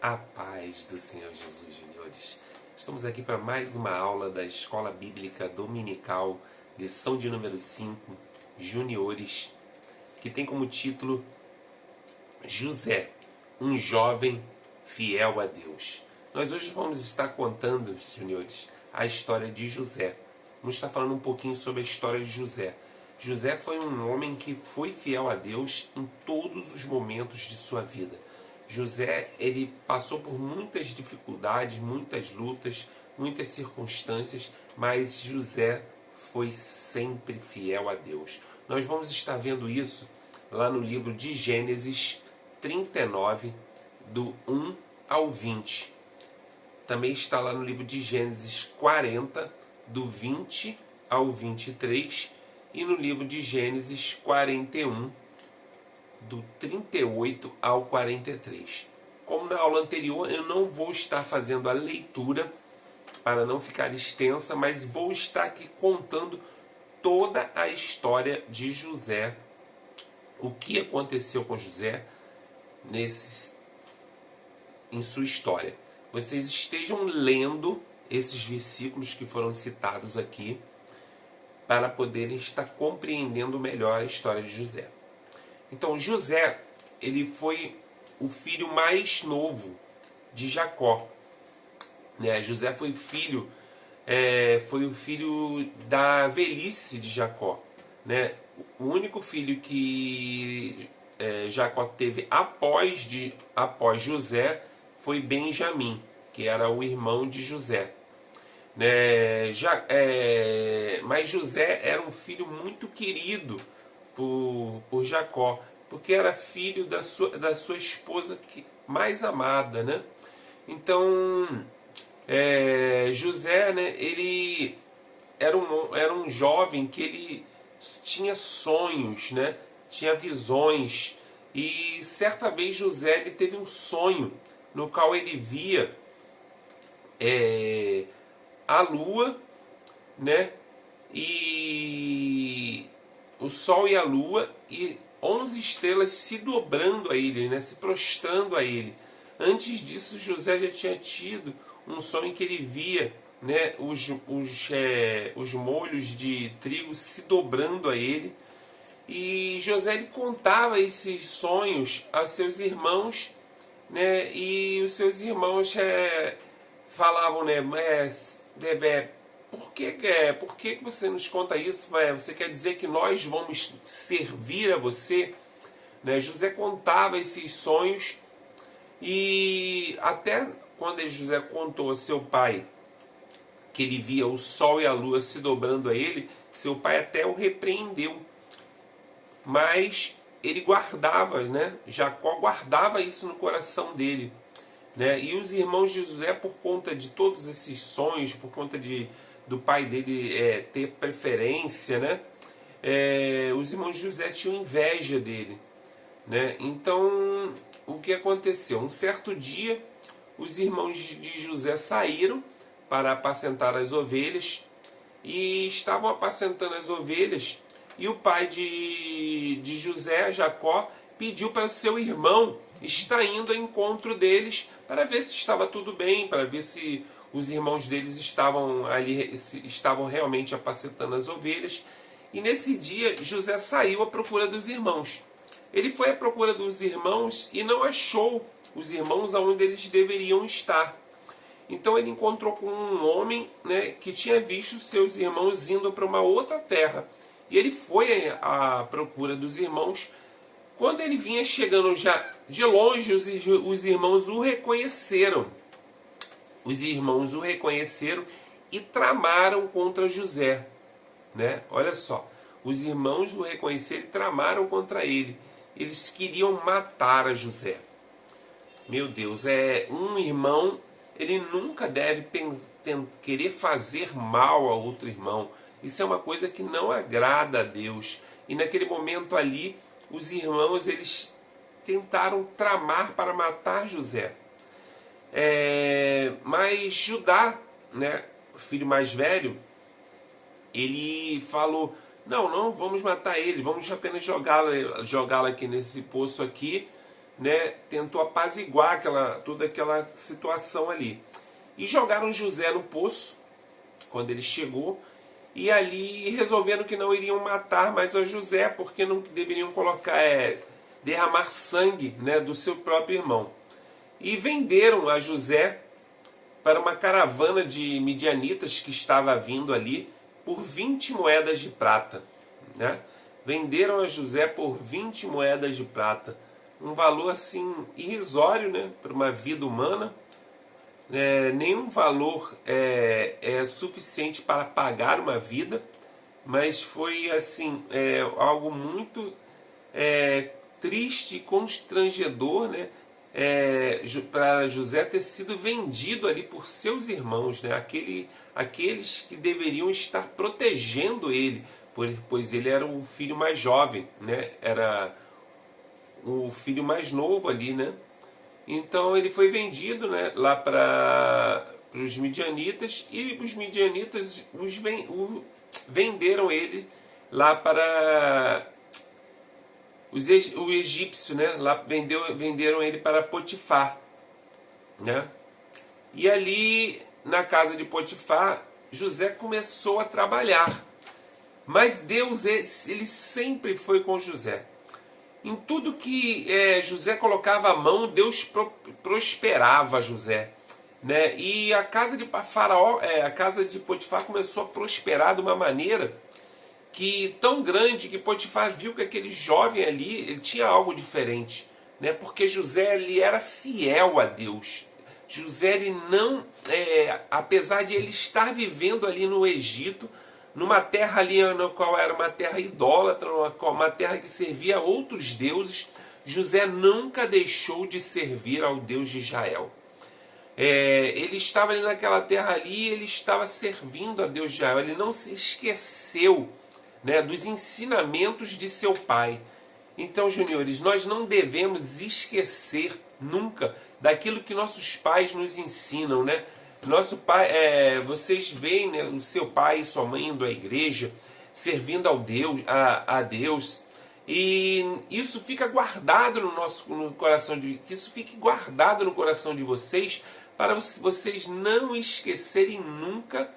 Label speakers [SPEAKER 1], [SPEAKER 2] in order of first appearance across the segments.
[SPEAKER 1] A paz do Senhor Jesus, juniores. Estamos aqui para mais uma aula da Escola Bíblica Dominical, lição de número 5, juniores, que tem como título José, um jovem fiel a Deus. Nós hoje vamos estar contando, juniores, a história de José. Vamos estar falando um pouquinho sobre a história de José. José foi um homem que foi fiel a Deus em todos os momentos de sua vida. José, ele passou por muitas dificuldades, muitas lutas, muitas circunstâncias, mas José foi sempre fiel a Deus. Nós vamos estar vendo isso lá no livro de Gênesis 39, do 1 ao 20. Também está lá no livro de Gênesis 40, do 20 ao 23, e no livro de Gênesis 41, do 38 ao 43. Como na aula anterior, eu não vou estar fazendo a leitura para não ficar extensa, mas vou estar aqui contando toda a história de José, o que aconteceu com José em sua história. Vocês estejam lendo esses versículos que foram citados aqui para poderem estar compreendendo melhor a história de José. Então, José, ele foi o filho mais novo de Jacó. José foi o filho da velhice de Jacó. O único filho que Jacó teve após José foi Benjamim, que era o irmão de José. Mas José era um filho muito querido por Jacó, porque era filho da sua esposa mais amada, Então, José, ele era um jovem que ele tinha sonhos, Tinha visões, e certa vez José ele teve um sonho no qual ele via a lua, e o sol e a lua e 11 estrelas se dobrando a ele, se prostrando a ele. Antes disso, José já tinha tido um sonho em que ele via os molhos de trigo se dobrando a ele. E José ele contava esses sonhos a seus irmãos, e os seus irmãos falavam, por que você nos conta isso? Você quer dizer que nós vamos servir a você? José contava esses sonhos, e até quando José contou a seu pai que ele via o sol e a lua se dobrando a ele, seu pai até o repreendeu. Mas ele guardava, Jacó guardava isso no coração dele. E os irmãos de José, por conta de todos esses sonhos, por conta do pai dele ter preferência, os irmãos de José tinham inveja dele. Então, o que aconteceu? Um certo dia, os irmãos de José saíram para apacentar as ovelhas, e estavam apacentando as ovelhas, e o pai de José, Jacó, pediu para seu irmão estar indo ao encontro deles para ver se estava tudo bem, para ver se os irmãos deles estavam realmente apacentando as ovelhas. E nesse dia José saiu à procura dos irmãos. Ele foi à procura dos irmãos e não achou os irmãos aonde eles deveriam estar. Então ele encontrou com um homem, que tinha visto seus irmãos indo para uma outra terra. E ele foi à procura dos irmãos. Quando ele vinha chegando já de longe, os irmãos o reconheceram. Os irmãos o reconheceram e tramaram contra José. Olha só, os irmãos o reconheceram e tramaram contra ele. Eles queriam matar a José. Meu Deus, um irmão, ele nunca deve querer fazer mal a outro irmão. Isso é uma coisa que não agrada a Deus. E naquele momento ali, os irmãos eles tentaram tramar para matar José. Mas Judá, o filho mais velho, ele falou: não vamos matar ele, vamos apenas jogá-lo aqui nesse poço aqui, né, tentou apaziguar toda aquela situação ali. E jogaram José no poço, quando ele chegou, e ali resolveram que não iriam matar mais a José, porque não deveriam derramar sangue, né, do seu próprio irmão. E venderam a José para uma caravana de midianitas que estava vindo ali por 20 moedas de prata, né? Venderam a José por 20 moedas de prata. Um valor assim irrisório, né, para uma vida humana. Nenhum valor é suficiente para pagar uma vida, mas foi assim algo muito triste e constrangedor, né, para José ter sido vendido ali por seus irmãos, né, aqueles que deveriam estar protegendo ele, pois ele era o filho mais jovem, né, era o filho mais novo ali, né? Então ele foi vendido, né, lá para os midianitas, e os midianitas venderam ele lá para o egípcio, né? Lá venderam ele para Potifar, né? E ali na casa de Potifar, José começou a trabalhar. Mas Deus, ele sempre foi com José. Em tudo que José colocava a mão, Deus prosperava José, né? E a casa de Faraó, a casa de Potifar começou a prosperar de uma maneira tão grande que Potifar viu que aquele jovem ali, ele tinha algo diferente, né? Porque José, ele era fiel a Deus. José, ele não, apesar de ele estar vivendo ali no Egito, numa terra ali na qual era uma terra idólatra, uma terra que servia a outros deuses, José nunca deixou de servir ao Deus de Israel. Ele estava ali naquela terra ali, ele estava servindo a Deus de Israel, ele não se esqueceu, né, dos ensinamentos de seu pai. Então, juniores, nós não devemos esquecer nunca daquilo que nossos pais nos ensinam, né? Nosso pai, vocês veem, né, o seu pai e sua mãe indo à igreja, servindo a Deus, e isso fica guardado no coração que isso fique guardado no coração de vocês, para vocês não esquecerem nunca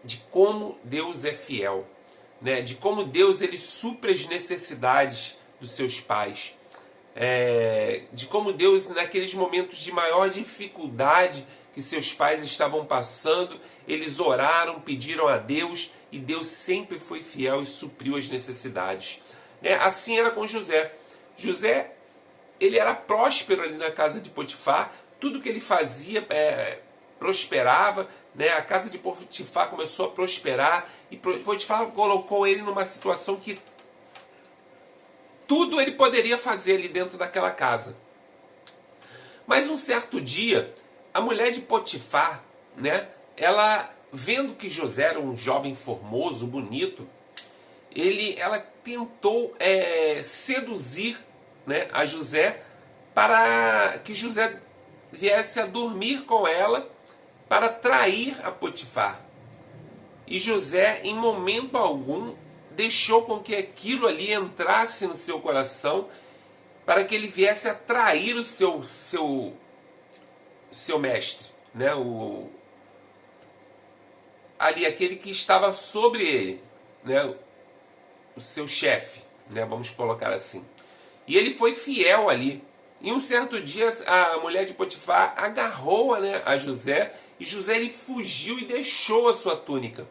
[SPEAKER 1] de como Deus é fiel, né? De como Deus, ele supre as necessidades dos seus pais, de como Deus, naqueles momentos de maior dificuldade que seus pais estavam passando, eles oraram, pediram a Deus, e Deus sempre foi fiel e supriu as necessidades, né? Assim era com José. José, ele era próspero ali na casa de Potifar, tudo que ele fazia prosperava, né? A casa de Potifar começou a prosperar, e Potifar colocou ele numa situação que tudo ele poderia fazer ali dentro daquela casa. Mas um certo dia, a mulher de Potifar, né, ela, vendo que José era um jovem formoso, bonito, ela tentou seduzir, né, a José, para que José viesse a dormir com ela, para trair a Potifar. E José, em momento algum, deixou com que aquilo ali entrasse no seu coração, para que ele viesse a trair o seu mestre, né? Aquele que estava sobre ele, né? O seu chefe, né? Vamos colocar assim. E ele foi fiel ali. E um certo dia a mulher de Potifar agarrou, né, a José, e José, ele fugiu e deixou a sua túnica,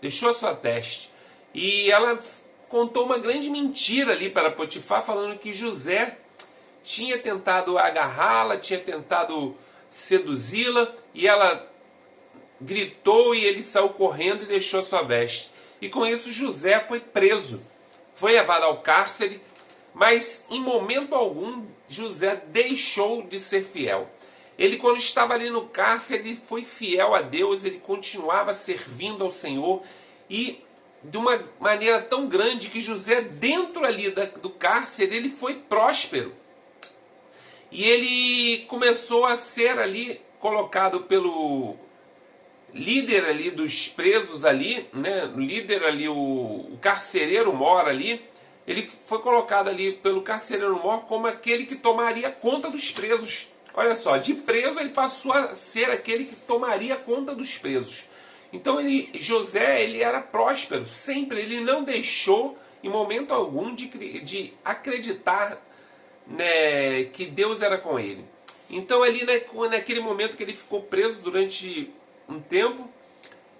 [SPEAKER 1] deixou a sua veste. E ela contou uma grande mentira ali para Potifar, falando que José tinha tentado agarrá-la, tinha tentado seduzi-la, e ela gritou e ele saiu correndo e deixou a sua veste. E com isso José foi preso, foi levado ao cárcere, mas em momento algum José deixou de ser fiel. Ele, quando estava ali no cárcere, ele foi fiel a Deus, ele continuava servindo ao Senhor, e de uma maneira tão grande que José, dentro ali do cárcere, ele foi próspero. E ele começou a ser ali colocado pelo líder ali dos presos ali, né? O líder ali, o carcereiro mora ali. ele foi colocado ali pelo carcereiro-mor como aquele que tomaria conta dos presos. Olha só, de preso ele passou a ser aquele que tomaria conta dos presos. Então José ele era próspero, sempre, ele não deixou em momento algum de acreditar, né, que Deus era com ele. Então ali naquele momento que ele ficou preso durante um tempo,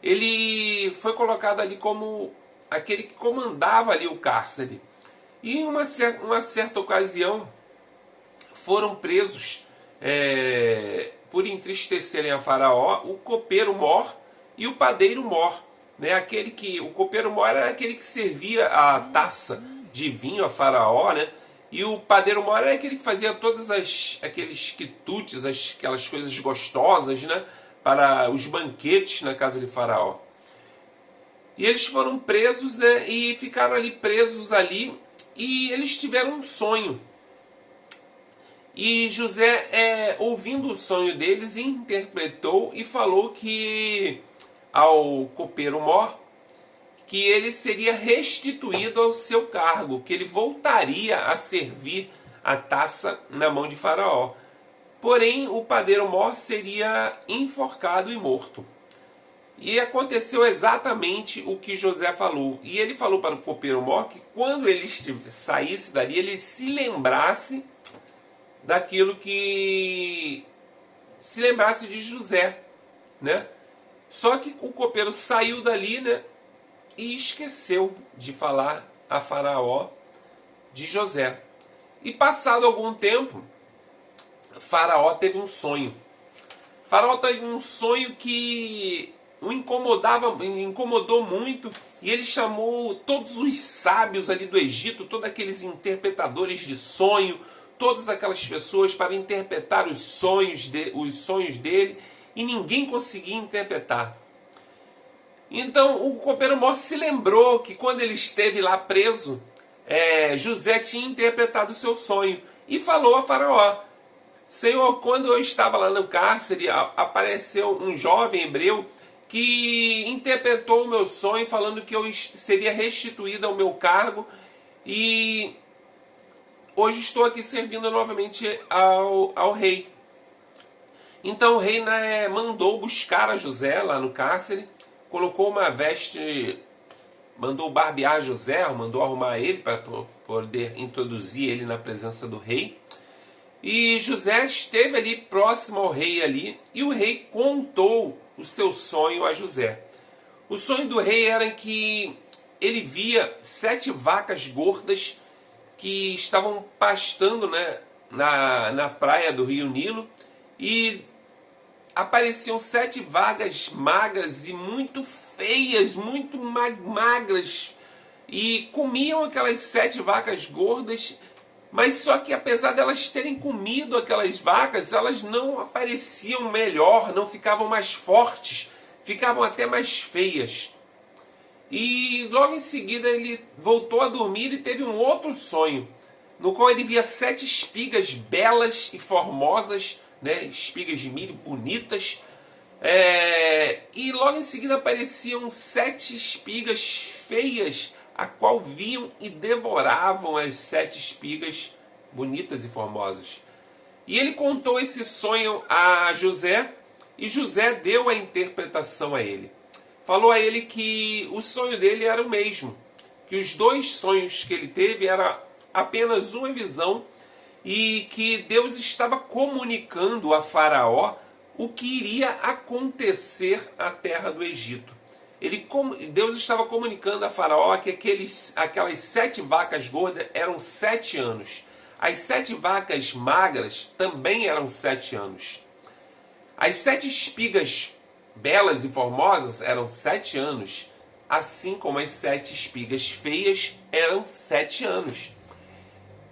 [SPEAKER 1] ele foi colocado ali como aquele que comandava ali o cárcere. E em uma certa ocasião foram presos, por entristecerem a Faraó, o copeiro-mor e o padeiro-mor. Né? O copeiro-mor era aquele que servia a taça de vinho a Faraó, né? E o padeiro-mor era aquele que fazia todos aqueles quitutes, aquelas coisas gostosas, né? Para os banquetes na casa de Faraó. E eles foram presos, né? E ficaram ali presos ali, e eles tiveram um sonho. E José, ouvindo o sonho deles, interpretou e falou que ao copeiro-mor que ele seria restituído ao seu cargo, que ele voltaria a servir a taça na mão de Faraó. Porém, o padeiro-mor seria enforcado e morto. E aconteceu exatamente o que José falou. E ele falou para o copeiro-mor que quando ele saísse dali, ele se lembrasse daquilo que... se lembrasse de José, né? Só que o copeiro saiu dali, né? E esqueceu de falar a Faraó de José. E passado algum tempo, Faraó teve um sonho. Faraó teve um sonho que o incomodou muito, e ele chamou todos os sábios ali do Egito, todos aqueles interpretadores de sonho, todas aquelas pessoas para interpretar os sonhos dele, e ninguém conseguia interpretar. Então o copeiro-mor se lembrou que quando ele esteve lá preso, José tinha interpretado o seu sonho e falou a Faraó: Senhor, quando eu estava lá no cárcere, apareceu um jovem hebreu que interpretou o meu sonho falando que eu seria restituído ao meu cargo, e hoje estou aqui servindo novamente ao rei. Então o rei, né, mandou buscar a José lá no cárcere, colocou uma veste, mandou barbear José, mandou arrumar ele para poder introduzir ele na presença do rei. E José esteve ali próximo ao rei ali, e o rei contou o seu sonho a José. O sonho do rei era que ele via 7 vacas gordas que estavam pastando, né, na praia do rio Nilo, e apareciam 7 vacas magras e muito feias, muito magras, e comiam aquelas 7 vacas gordas. Mas só que apesar delas terem comido aquelas vacas, elas não apareciam melhor, não ficavam mais fortes, ficavam até mais feias. E logo em seguida ele voltou a dormir e teve um outro sonho, no qual ele via 7 espigas belas e formosas, né, espigas de milho bonitas, e logo em seguida apareciam 7 espigas feias, a qual viam e devoravam as 7 espigas bonitas e formosas. E ele contou esse sonho a José, e José deu a interpretação a ele. Falou a ele que o sonho dele era o mesmo, que os 2 sonhos que ele teve era apenas uma visão, e que Deus estava comunicando a Faraó o que iria acontecer à terra do Egito. Deus estava comunicando a Faraó que aquelas 7 vacas gordas eram 7 anos. As 7 vacas magras também eram 7 anos. As 7 espigas belas e formosas eram 7 anos, assim como as 7 espigas feias eram 7 anos.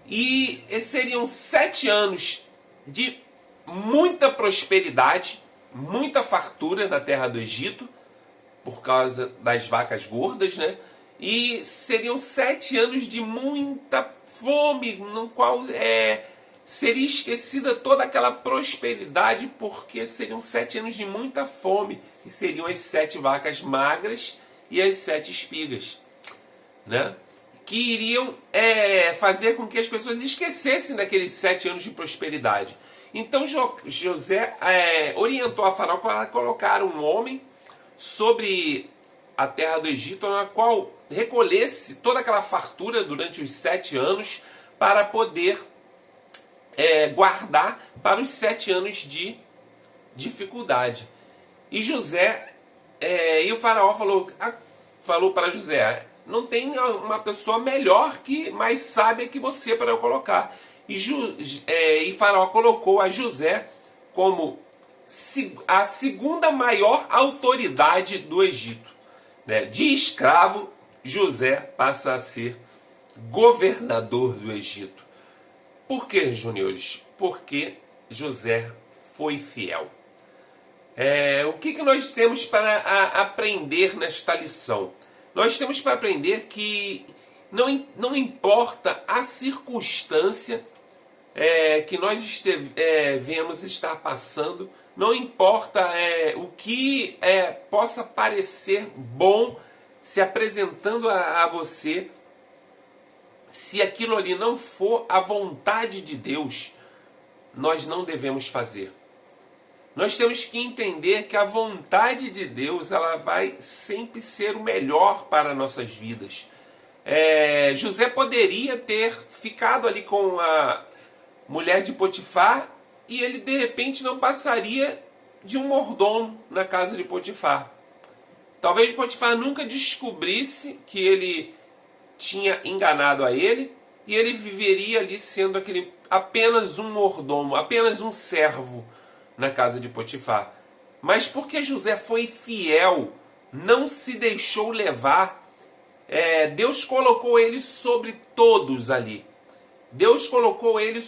[SPEAKER 1] E seriam 7 anos de muita prosperidade, muita fartura na terra do Egito, por causa das vacas gordas, né? E seriam 7 anos de muita fome, no qual seria esquecida toda aquela prosperidade, porque seriam 7 anos de muita fome, e seriam as 7 vacas magras e as 7 espigas, né? que iriam fazer com que as pessoas esquecessem daqueles 7 anos de prosperidade. Então José orientou a Faraó para colocar um homem sobre a terra do Egito, na qual recolhesse toda aquela fartura durante os 7 anos para poder guardar para os 7 anos de dificuldade. E e o Faraó falou para José: não tem uma pessoa melhor, mais sábia que você para eu colocar. E Faraó colocou a José como a segunda maior autoridade do Egito. De escravo, José passa a ser governador do Egito. Por que, juniores? Porque José foi fiel. O que nós temos para aprender nesta lição? Nós temos para aprender que não importa a circunstância que nós venhamos estar passando, não importa o que possa parecer bom se apresentando a você, se aquilo ali não for a vontade de Deus, nós não devemos fazer. Nós temos que entender que a vontade de Deus, ela vai sempre ser o melhor para nossas vidas. José poderia ter ficado ali com a mulher de Potifar e ele de repente não passaria de um mordomo na casa de Potifar. Talvez Potifar nunca descobrisse que ele tinha enganado a ele e ele viveria ali sendo apenas um mordomo, apenas um servo na casa de Potifar. Mas porque José foi fiel, não se deixou levar, Deus colocou ele sobre todos ali. Deus colocou ele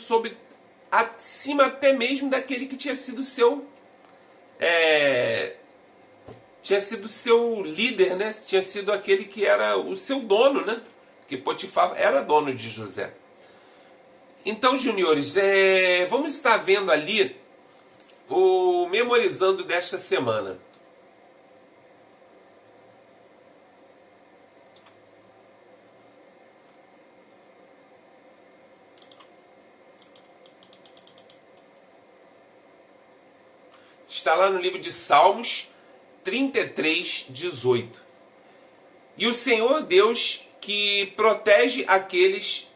[SPEAKER 1] acima até mesmo daquele que tinha sido seu líder, né? Tinha sido aquele que era o seu dono, né? Porque Potifar era dono de José. Então, juniores, vamos estar vendo ali o memorizando desta semana. Está lá no livro de Salmos 33, 18. E o Senhor Deus que protege aqueles...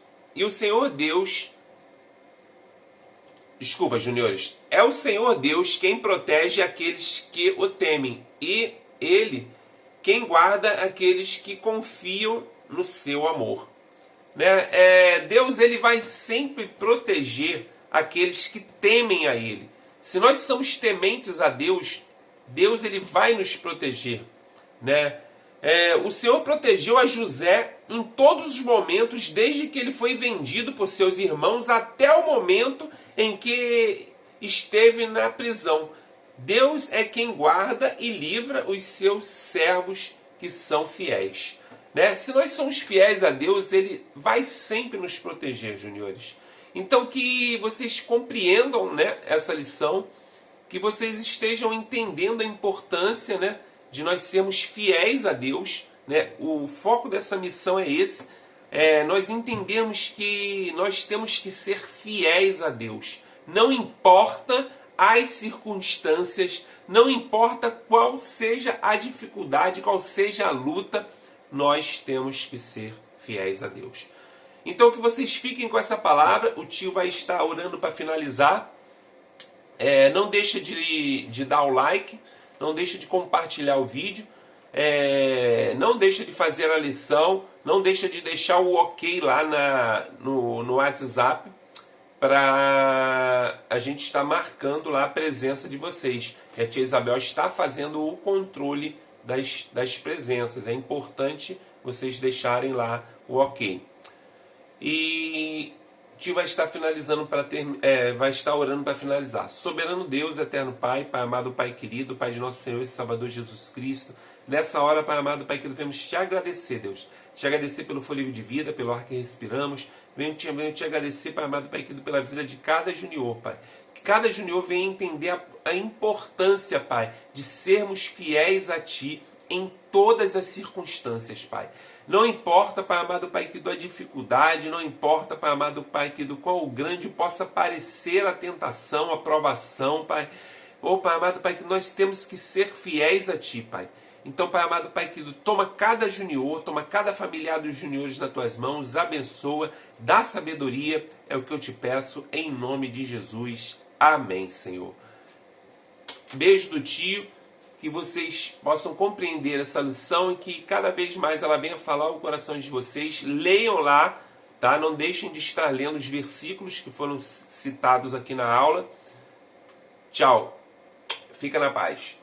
[SPEAKER 1] Desculpa, juniores. É o Senhor Deus quem protege aqueles que o temem. E Ele quem guarda aqueles que confiam no seu amor. Deus, ele vai sempre proteger aqueles que temem a Ele. Se nós somos tementes a Deus, Deus ele vai nos proteger. O Senhor protegeu a José em todos os momentos, desde que ele foi vendido por seus irmãos até o momento em que esteve na prisão. Deus é quem guarda e livra os seus servos que são fiéis. Se nós somos fiéis a Deus, Ele vai sempre nos proteger, juniores. Então que vocês compreendam, essa lição, que vocês estejam entendendo a importância, de nós sermos fiéis a Deus. O foco dessa missão é esse. Nós entendemos que nós temos que ser fiéis a Deus. Não importa as circunstâncias, não importa qual seja a dificuldade, qual seja a luta, nós temos que ser fiéis a Deus. Então que vocês fiquem com essa palavra. O tio vai estar orando para finalizar. Não deixa de dar o like, não deixa de compartilhar o vídeo, não deixa de fazer a lição, não deixa de deixar o ok lá no WhatsApp, para a gente estar marcando lá a presença de vocês. E a tia Isabel está fazendo o controle das presenças. É importante vocês deixarem lá o ok. E o tio vai estar finalizando vai estar orando para finalizar. Soberano Deus, eterno Pai, Pai amado, Pai querido, Pai de nosso Senhor e Salvador Jesus Cristo. Nessa hora, Pai amado, Pai querido, vamos te agradecer, Deus. Te agradecer pelo fôlego de vida, pelo ar que respiramos. Venho te agradecer, Pai amado, Pai querido, pela vida de cada junior, Pai. Que cada junior venha entender a importância, Pai, de sermos fiéis a Ti em todas as circunstâncias, Pai. Não importa, Pai amado, Pai querido, a dificuldade, não importa, Pai amado, Pai querido, qual grande possa parecer a tentação, a provação, Pai. Oh, Pai amado, Pai querido, nós temos que ser fiéis a Ti, Pai. Então, Pai amado, Pai querido, toma cada junior, toma cada familiar dos juniores nas Tuas mãos, abençoa, dá sabedoria, é o que eu te peço, em nome de Jesus. Amém, Senhor. Beijo do tio, que vocês possam compreender essa lição e que cada vez mais ela venha falar ao coração de vocês. Leiam lá, tá? Não deixem de estar lendo os versículos que foram citados aqui na aula. Tchau. Fica na paz.